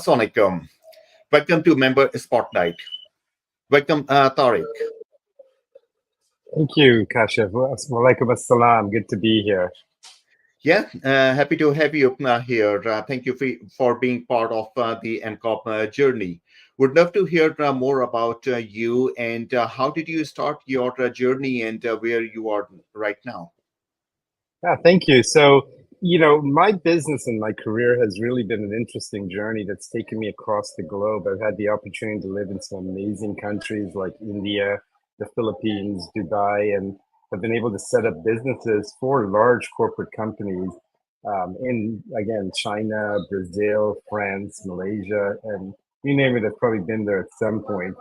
Assalamualaikum. Welcome to Member Spotlight. Welcome, Tariq. Thank you, Kashif. Walaikum assalam. Good to be here. Yeah, happy to have you here. Thank you for being part of the AMCOB journey. Would love to hear more about you and how did you start your journey and where you are right now? Yeah, thank you. So, my business and my career has really been an interesting journey that's taken me across the globe. I've had the opportunity to live in some amazing countries like India, the Philippines, Dubai, and have been able to set up businesses for large corporate companies in, again, China, Brazil, France, Malaysia, and you name it, I've probably been there at some point.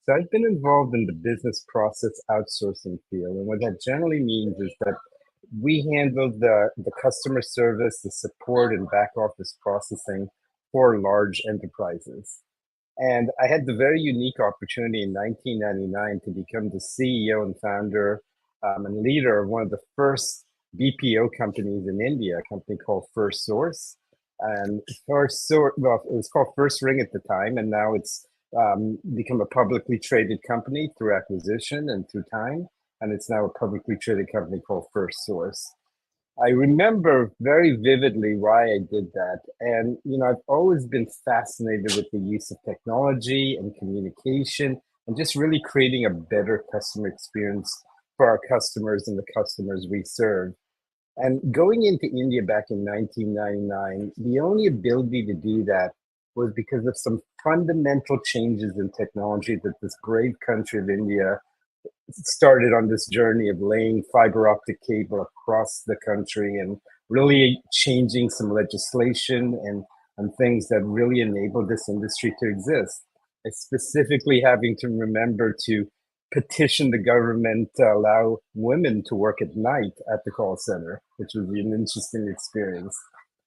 So I've been involved in the business process outsourcing field. And what that generally means is that we handle the customer service, the support, and back office processing for large enterprises. And I had the very unique opportunity in 1999 to become the CEO and founder and leader of one of the first BPO companies in India, a company called FirstSource. And FirstSource, well, it was called First Ring at the time, and now it's become a publicly traded company through acquisition and through time. And it's now a publicly traded company called FirstSource. I remember very vividly why I did that. And, I've always been fascinated with the use of technology and communication and just really creating a better customer experience for our customers and the customers we serve. And going into India back in 1999, the only ability to do that was because of some fundamental changes in technology that this brave country of India started on this journey of laying fiber optic cable across the country and really changing some legislation and things that really enabled this industry to exist. And specifically having to remember to petition the government to allow women to work at night at the call center, which was an interesting experience.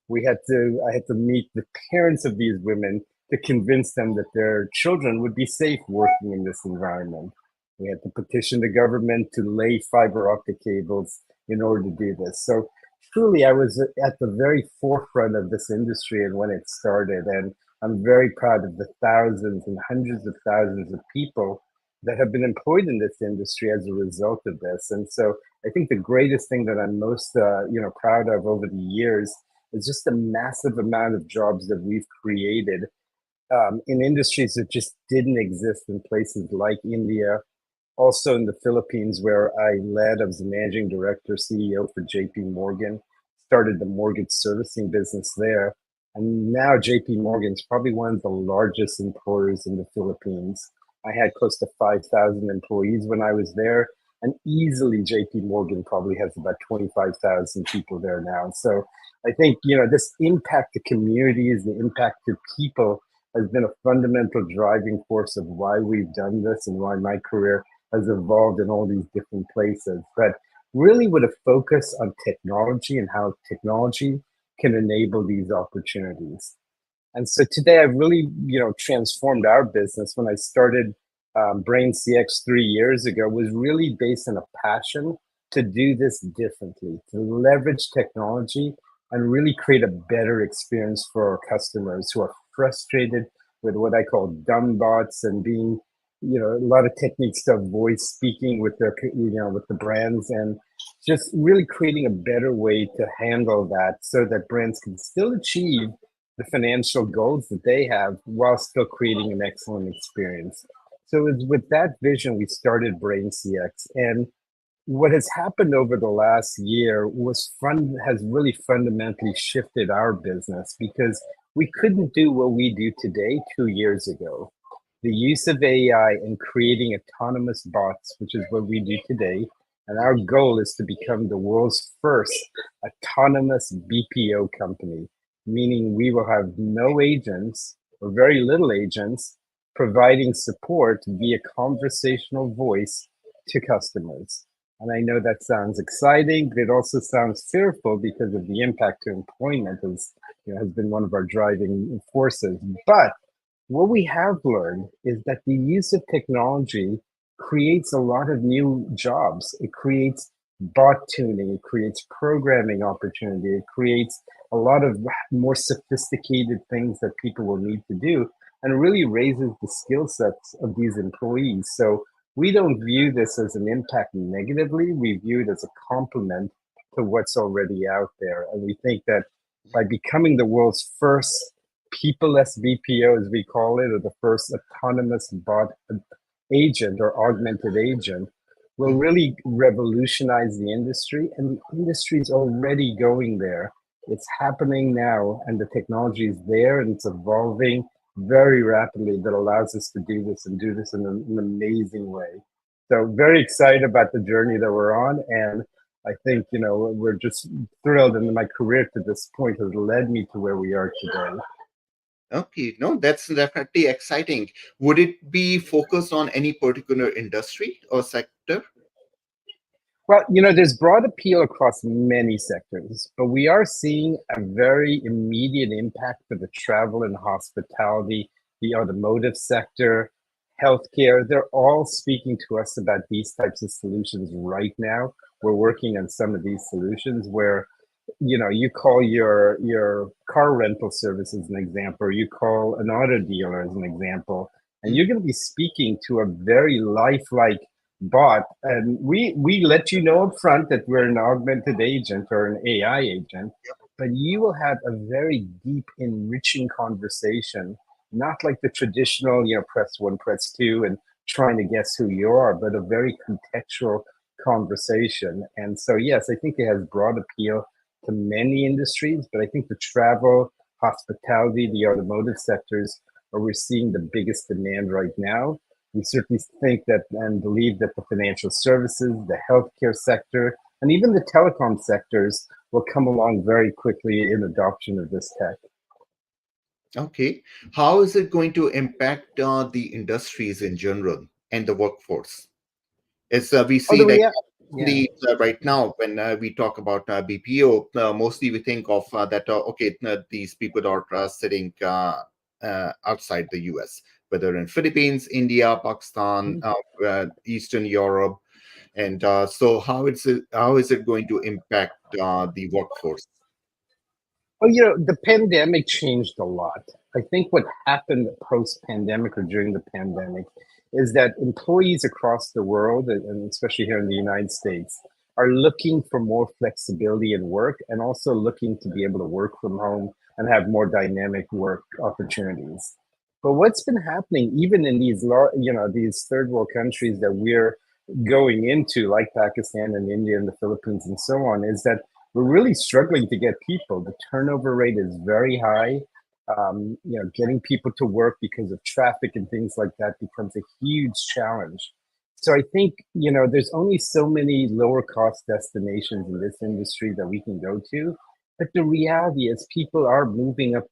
I had to meet the parents of these women to convince them that their children would be safe working in this environment. We had to petition the government to lay fiber optic cables in order to do this. So truly, I was at the very forefront of this industry and when it started. And I'm very proud of the thousands and hundreds of thousands of people that have been employed in this industry as a result of this. And so I think the greatest thing that I'm most proud of over the years is just the massive amount of jobs that we've created in industries that just didn't exist in places like India. Also in the Philippines, where I was the managing director, CEO for JP Morgan, started the mortgage servicing business there. And now JP Morgan is probably one of the largest employers in the Philippines. I had close to 5,000 employees when I was there. And easily JP Morgan probably has about 25,000 people there now. So I think, this impact to communities, the impact to people has been a fundamental driving force of why we've done this and why my career has evolved in all these different places, but really with a focus on technology and how technology can enable these opportunities. And so today I've really, transformed our business. When I started BrainCX 3 years ago, was really based on a passion to do this differently, to leverage technology and really create a better experience for our customers who are frustrated with what I call dumb bots and being a lot of techniques to avoid speaking with their, with the brands and just really creating a better way to handle that so that brands can still achieve the financial goals that they have while still creating an excellent experience. So it's with that vision, we started BrainCX. And what has happened over the last year has really fundamentally shifted our business because we couldn't do what we do today 2 years ago. The use of AI and creating autonomous bots, which is what we do today. And our goal is to become the world's first autonomous BPO company, meaning we will have no agents or very little agents providing support via conversational voice to customers. And I know that sounds exciting, but it also sounds fearful because of the impact to employment has been one of our driving forces. But what we have learned is that the use of technology creates a lot of new jobs. It creates bot tuning, it creates programming opportunity, it creates a lot of more sophisticated things that people will need to do, and really raises the skill sets of these employees. So we don't view this as an impact negatively. We view it as a complement to what's already out there. And we think that by becoming the world's first peopleless BPO, as we call it, or the first autonomous bot agent or augmented agent, will Mhm. really revolutionize the industry. And the industry is already going there. It's happening now, and the technology is there, and it's evolving very rapidly that allows us to do this and do this in an amazing way. So very excited about the journey that we're on. And I think, we're just thrilled. And my career to this point has led me to where we are today. Okay, no, that's definitely exciting. Would it be focused on any particular industry or sector? Well, there's broad appeal across many sectors, but we are seeing a very immediate impact for the travel and hospitality, the automotive sector, healthcare. They're all speaking to us about these types of solutions right now. We're working on some of these solutions where, you call your car rental service as an example, or you call an auto dealer as an example, and you're going to be speaking to a very lifelike bot, and we let you know up front that we're an augmented agent or an AI agent, but you will have a very deep, enriching conversation, not like the traditional, press one, press two, and trying to guess who you are, but a very contextual conversation. And so, yes, I think it has broad appeal to many industries, but I think the travel, hospitality, the automotive sectors are we're seeing the biggest demand right now. We certainly think that and believe that the financial services, the healthcare sector, and even the telecom sectors will come along very quickly in adoption of this tech. Okay. How is it going to impact the industries in general and the workforce? As we Oh, see, like yeah. the right now, when we talk about BPO, mostly we think of that. Okay, these people are sitting outside the US, whether in Philippines, India, Pakistan, Eastern Europe, and so how is it going to impact the workforce? Well, the pandemic changed a lot. I think what happened post-pandemic or during the pandemic is that employees across the world, and especially here in the United States, are looking for more flexibility in work and also looking to be able to work from home and have more dynamic work opportunities. But what's been happening, even in these third world countries that we're going into, like Pakistan and India and the Philippines and so on, is that we're really struggling to get people. The turnover rate is very high. Getting people to work because of traffic and things like that becomes a huge challenge. So I think, there's only so many lower cost destinations in this industry that we can go to. But the reality is people are moving up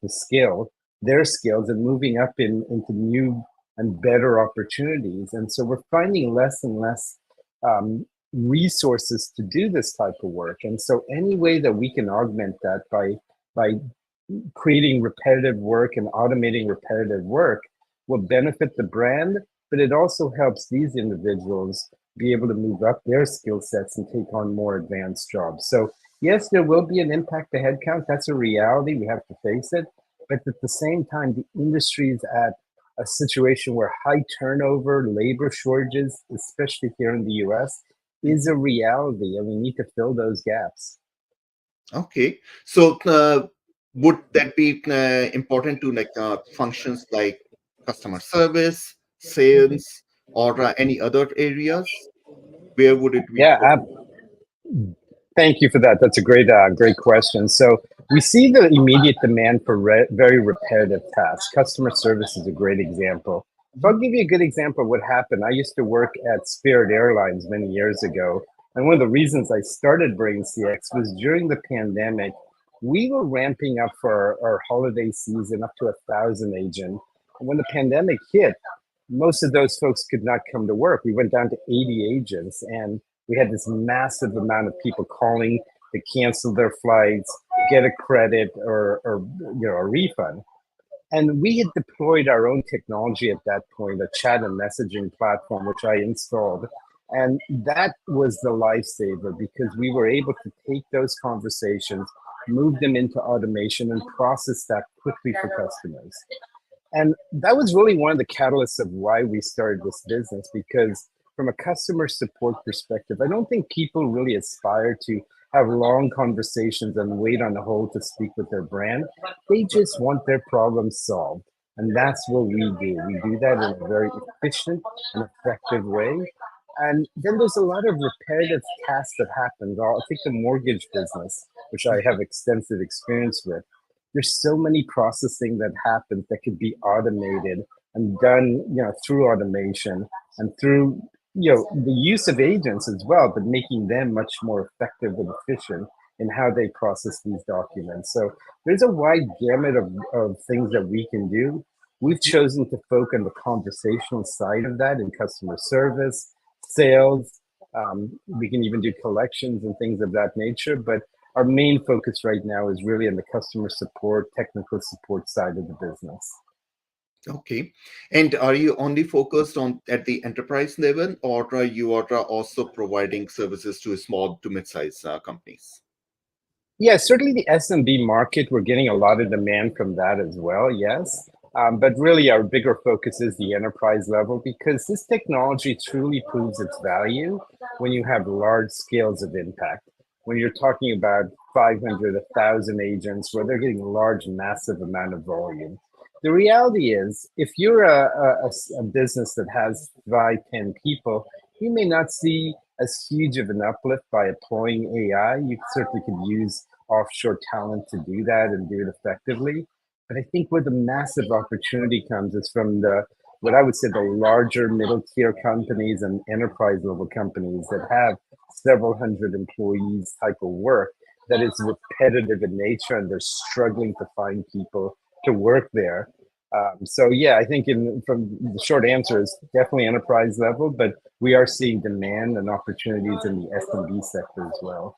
their skills and moving up into new and better opportunities. And so we're finding less and less um, resources to do this type of work. And so any way that we can augment that by creating repetitive work and automating repetitive work will benefit the brand, but it also helps these individuals be able to move up their skill sets and take on more advanced jobs. So yes, there will be an impact to headcount. That's a reality. We have to face it. But at the same time, the industry is at a situation where high turnover, labor shortages, especially here in the US, is a reality, and we need to fill those gaps. Okay, so would that be important to like functions like customer service, sales, or any other areas? Where would it be Yeah, focused? thank you for that. That's a great question. So we see the immediate demand for very repetitive tasks. Customer service is a great example. So I'll give you a good example of what happened. I used to work at Spirit Airlines many years ago, and one of the reasons I started BrainCX was during the pandemic. We were ramping up for our holiday season up to 1,000 agents. And when the pandemic hit, most of those folks could not come to work. We went down to 80 agents, and we had this massive amount of people calling to cancel their flights, get a credit or a refund. And we had deployed our own technology at that point, a chat and messaging platform, which I installed. And that was the lifesaver because we were able to take those conversations, move them into automation, and process that quickly for customers. And that was really one of the catalysts of why we started this business, because from a customer support perspective, I don't think people really aspire to have long conversations and wait on hold to speak with their brand. They just want their problems solved. And that's what we do. We do that in a very efficient and effective way. And then there's a lot of repetitive tasks that happen. I'll take the mortgage business, which I have extensive experience with. There's so many processing that happens that could be automated and done, through automation and through, the use of agents as well, but making them much more effective and efficient in how they process these documents. So there's a wide gamut of things that we can do. We've chosen to focus on the conversational side of that in customer service, sales. We can even do collections and things of that nature, but our main focus right now is really on the customer support, technical support side of the business. Okay. And are you only focused on at the enterprise level, or are you also providing services to small to mid-size companies? Yeah, certainly the SMB market, we're getting a lot of demand from that as well, yes. But really our bigger focus is the enterprise level, because this technology truly proves its value when you have large scales of impact. When you're talking about 500, 1,000 agents, where they're getting large, massive amount of volume. The reality is, if you're a business that has 5, 10 people, you may not see as huge of an uplift by employing AI. You certainly could use offshore talent to do that and do it effectively. But I think where the massive opportunity comes is from what I would say the larger middle tier companies and enterprise level companies that have several hundred employees type of work that is repetitive in nature, and they're struggling to find people to work there. So yeah, I think from the short answer is definitely enterprise level, but we are seeing demand and opportunities in the SMB sector as well.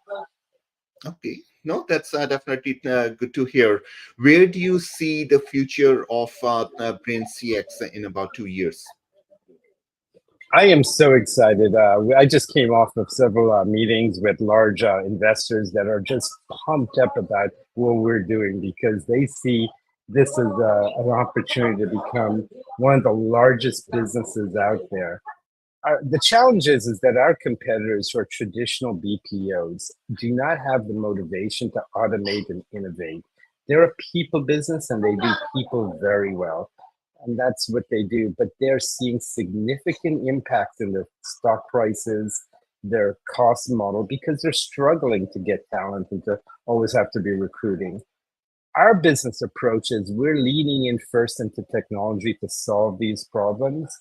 Okay, no, that's definitely good to hear. Where do you see the future of BrainCX in about 2 years? I am so excited. I just came off of several meetings with large investors that are just pumped up about what we're doing, because they see this as an opportunity to become one of the largest businesses out there. The challenge is that our competitors who are traditional BPOs do not have the motivation to automate and innovate. They're a people business and they do people very well. And that's what they do. But they're seeing significant impact in their stock prices, their cost model, because they're struggling to get talent and to always have to be recruiting. Our business approach is we're leaning in first into technology to solve these problems.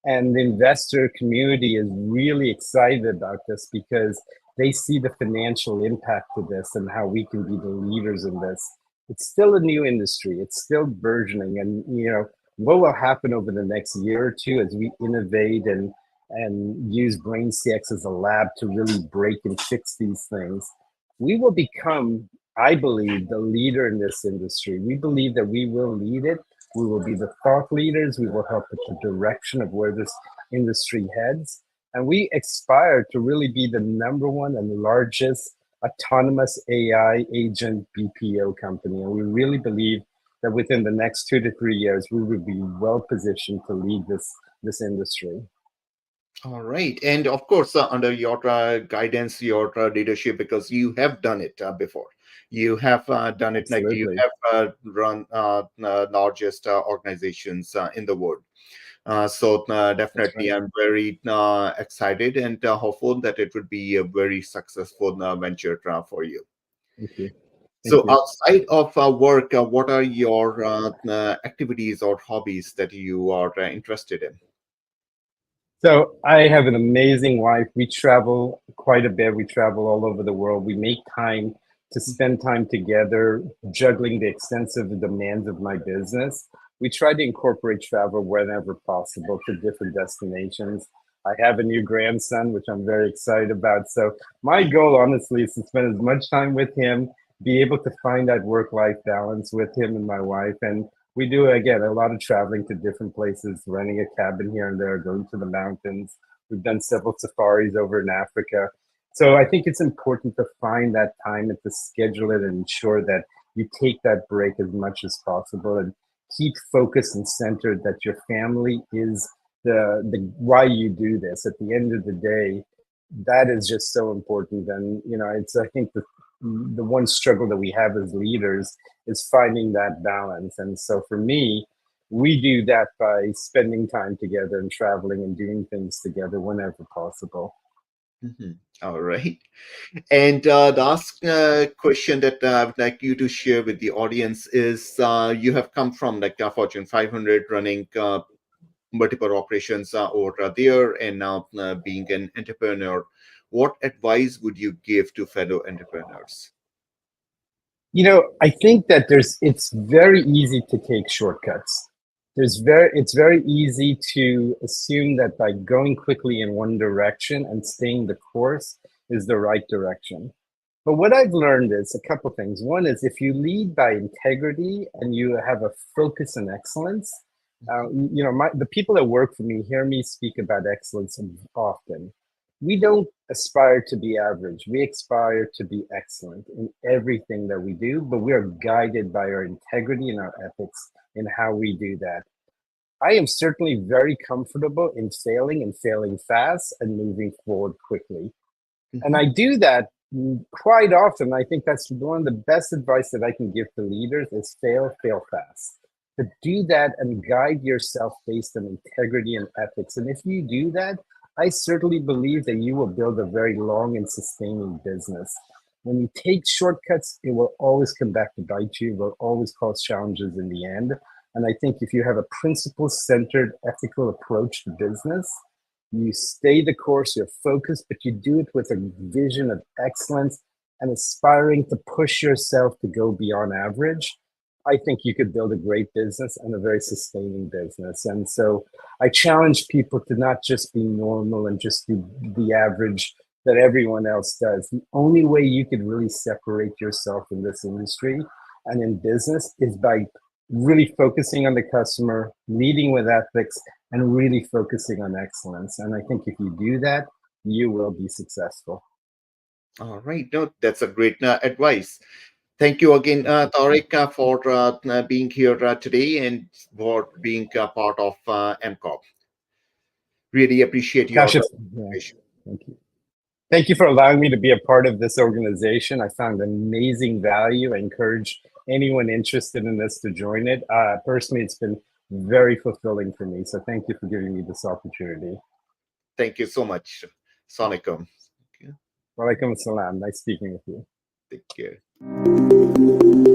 And the investor community is really excited about this because they see the financial impact of this and how we can be the leaders in this. It's still a new industry. It's still burgeoning. And, what will happen over the next year or two as we innovate and use BrainCX as a lab to really break and fix these things, we will become, I believe, the leader in this industry. We believe that we will lead it. We will be the thought leaders. We will help with the direction of where this industry heads. And we aspire to really be the number one and largest autonomous AI agent BPO company. And we really believe that within the next 2 to 3 years, we will be well positioned to lead this industry. All right. And of course, under your guidance, your leadership, because you have done it before. You have done it. Like you Absolutely. have run largest organizations in the world. So definitely, right. I'm very excited and hopeful that it would be a very successful venture for you. Thank you. Thank So you. outside of work, what are your activities or hobbies that you are interested in? So I have an amazing wife. We travel quite a bit. We travel all over the world. We make time to spend time together, juggling the extensive demands of my business. We try to incorporate travel whenever possible to different destinations. I have a new grandson, which I'm very excited about. So my goal, honestly, is to spend as much time with him, be able to find that work-life balance with him and my wife. And we do, again, a lot of traveling to different places, renting a cabin here and there, going to the mountains. We've done several safaris over in Africa. So I think it's important to find that time and to schedule it and ensure that you take that break as much as possible and keep focused and centered that your family is the why you do this. At the end of the day, that is just so important. And it's, I think, the one struggle that we have as leaders is finding that balance. And so for me, we do that by spending time together and traveling and doing things together whenever possible. All right. And the last question that I would like you to share with the audience is you have come from like Fortune 500 running multiple operations over there and now being an entrepreneur. What advice would you give to fellow entrepreneurs? I think that it's very easy to take shortcuts. It's very easy to assume that by going quickly in one direction and staying the course is the right direction. But what I've learned is a couple things. One is if you lead by integrity and you have a focus on excellence, the people that work for me hear me speak about excellence often. We don't aspire to be average. We aspire to be excellent in everything that we do, but we are guided by our integrity and our ethics in how we do that. I am certainly very comfortable in failing and failing fast and moving forward quickly. And I do that quite often. I think that's one of the best advice that I can give to leaders is fail fast. But do that and guide yourself based on integrity and ethics. And if you do that, I certainly believe that you will build a very long and sustaining business. When you take shortcuts, it will always come back to bite you. It will always cause challenges in the end. And I think if you have a principle-centered, ethical approach to business, you stay the course, you're focused, but you do it with a vision of excellence and aspiring to push yourself to go beyond average, I think you could build a great business and a very sustaining business. And so I challenge people to not just be normal and just do the average that everyone else does. The only way you could really separate yourself in this industry and in business is by really focusing on the customer, leading with ethics, and really focusing on excellence. And I think if you do that, you will be successful. All right. No, that's a great advice. Thank you again, Tariq, for being here today and for being part of AMCOB. Really appreciate your Kashif, participation. thank you. Thank you for allowing me to be a part of this organization. I found amazing value. I encourage anyone interested in this to join it. Personally, it's been very fulfilling for me. So thank you for giving me this opportunity. Thank you so much. Assalamualaikum. Walaikum assalam. Nice speaking with you. Take care.